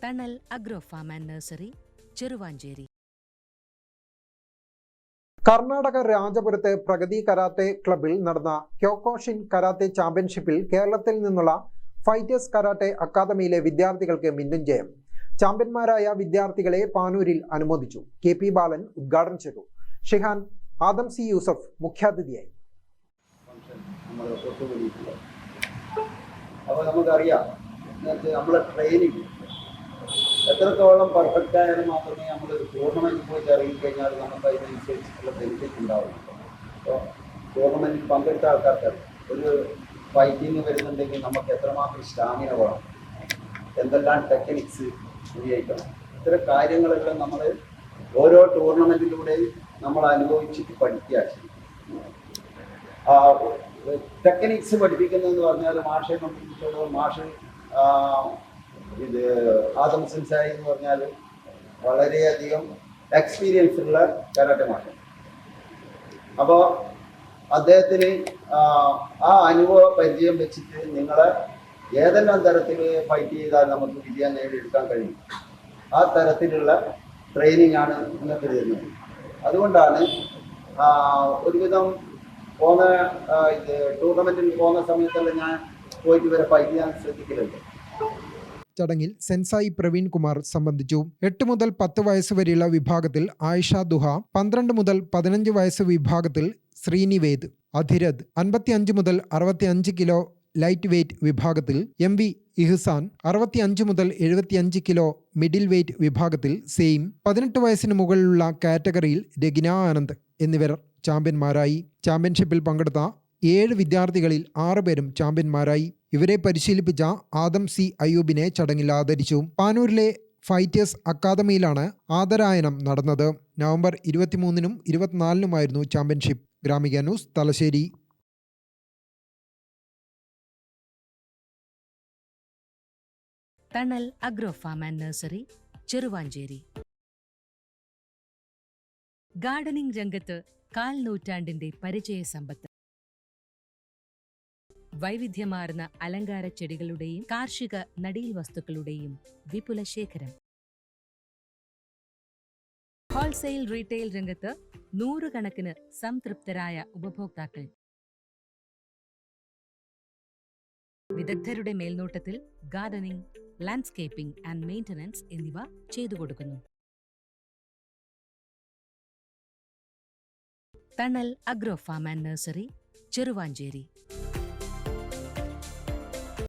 തണൽ agro farm and nursery, Cheruvanchery. Karnataka രാജപുരത്തെ Pragathi karate ക്ലബിൽ നടന്ന ക്യോക്കോഷിൻ കരാത്തെ ചാമ്പ്യൻഷിപ്പിൽ കേരളത്തിൽ നിന്നുള്ള ഫൈറ്റേഴ്സ് കരാട്ടെ അക്കാദമിയിലെ വിദ്യാർത്ഥികൾക്ക് മിന്നും ജയം. ചാമ്പ്യന്മാരായ വിദ്യാർത്ഥികളെ പാനൂരിൽ അനുമോദിച്ചു. KP ബാലൻ ഉദ്ഘാടനം ചെയ്തു. ഷിഹാൻ ആദം സി യൂസഫ് മുഖ്യാതിഥിയായി. അപ്പോൾ നമുക്കറിയാം നമ്മളെ ട്രെയിനിങ് എത്രത്തോളം പെർഫെക്റ്റ് ആയാലും മാത്രമേ നമ്മൾ ടൂർണമെൻറ്റിൽ പോയി ഇറങ്ങിക്കഴിഞ്ഞാൽ നമുക്ക് അതിനനുസരിച്ചിട്ടുള്ള ബെനിഫിറ്റ് ഉണ്ടാവുള്ളൂ. അപ്പോൾ ടൂർണമെൻറ്റിൽ പങ്കെടുത്ത ആൾക്കാർക്ക് ഒരു ഫൈറ്റിങ് വരുന്നുണ്ടെങ്കിൽ നമുക്ക് എത്രമാത്രം സ്റ്റാമിന വേണം, എന്തെല്ലാം ടെക്നിക്സ് ഉപയോഗിക്കണം, ഇത്തരം കാര്യങ്ങളെല്ലാം നമ്മൾ ഓരോ ടൂർണമെൻറ്റിലൂടെയും നമ്മൾ അനുഭവിച്ചിട്ട് പഠിക്കുക. ടെക്നിക്സ് പഠിപ്പിക്കുന്നതെന്ന് പറഞ്ഞാൽ മാഷെ പഠിപ്പിച്ചോളൂ. മാഷ് ആദം സെൻസായി എന്ന് പറഞ്ഞാൽ വളരെയധികം എക്സ്പീരിയൻസ് ഉള്ള കരാട്ടെ മാഷ്. അപ്പോൾ അദ്ദേഹത്തിന് ആ അനുഭവ പരിചയം വെച്ചിട്ട് നിങ്ങളെ ഏതെല്ലാം തരത്തിൽ ഫൈറ്റ് ചെയ്താൽ നമുക്ക് വിജയം നേടിയെടുക്കാൻ കഴിയും, ആ തരത്തിലുള്ള ട്രെയിനിങ് ആണ് നിങ്ങൾക്ക് തരുന്നത്. അതുകൊണ്ടാണ് ഒരുവിധം പോകുന്ന ടൂർണമെന്റിൽ പോകുന്ന സമയത്തല്ല ഞാൻ പോയിട്ട് വരെ ഫൈറ്റ് ചെയ്യാൻ ശ്രദ്ധിക്കലുണ്ട്. ചടങ്ങിൽ സെൻസായി പ്രവീൺ കുമാർ സംബന്ധിച്ചു. 8 മുതൽ 10 വയസ്സ് വരെയുള്ള വിഭാഗത്തിൽ ആയിഷ ദുഹ, 12 മുതൽ 15 വയസ്സ് വിഭാഗത്തിൽ ശ്രീനിവേദ്, അധിരഥ്, 55 മുതൽ 65 കിലോ ലൈറ്റ് വെയ്റ്റ് വിഭാഗത്തിൽ MV ഇഹ്സാൻ, 65 മുതൽ 75 കിലോ മിഡിൽ വെയ്റ്റ് വിഭാഗത്തിൽ സെയിം, 18 വയസ്സിന് മുകളിലുള്ള കാറ്റഗറിയിൽ രഗിന ആനന്ദ് എന്നിവർ ചാമ്പ്യന്മാരായി. ചാമ്പ്യൻഷിപ്പിൽ പങ്കെടുത്ത 7 വിദ്യാർത്ഥികളിൽ 6 പേരും ചാമ്പ്യന്മാരായി. ഇവരെ പരിശീലിപ്പിച്ച ആദം സി അയ്യൂബിനെ ചടങ്ങിൽ ആദരിച്ചു. പാനൂരിലെ ഫൈറ്റേഴ്സ് അക്കാദമിയിലാണ് ആദരായനം നടന്നത്. നവംബർ 23-നും 24-നുമായിരുന്നു championship. Gramika news, Thalassery. Thanal agro farm and nursery, Cheruvanchery. Gardening രംഗത്ത് 1/4 നൂറ്റാണ്ടിന്റെ പരിചയ സമ്പത്ത്. വൈവിധ്യമാർന്ന അലങ്കാര ചെടികളുടെയും കാർഷിക നടീൽ വസ്തുക്കളുടെയും വിപുല ശേഖരം. ഹോൾസെയിൽ റീറ്റെയിൽ രംഗത്ത് 100 കണക്കിന് സംതൃപ്തരായ ഉപഭോക്താക്കൾ. വിദഗ്ധരുടെ മേൽനോട്ടത്തിൽ ഗാർഡനിംഗ്, ലാൻഡ്സ്കേപ്പിംഗ് ആൻഡ് മെയിന്റനൻസ് എന്നിവ ചെയ്തു കൊടുക്കുന്നു. Thanal agro farm and nursery, Cheruvanchery.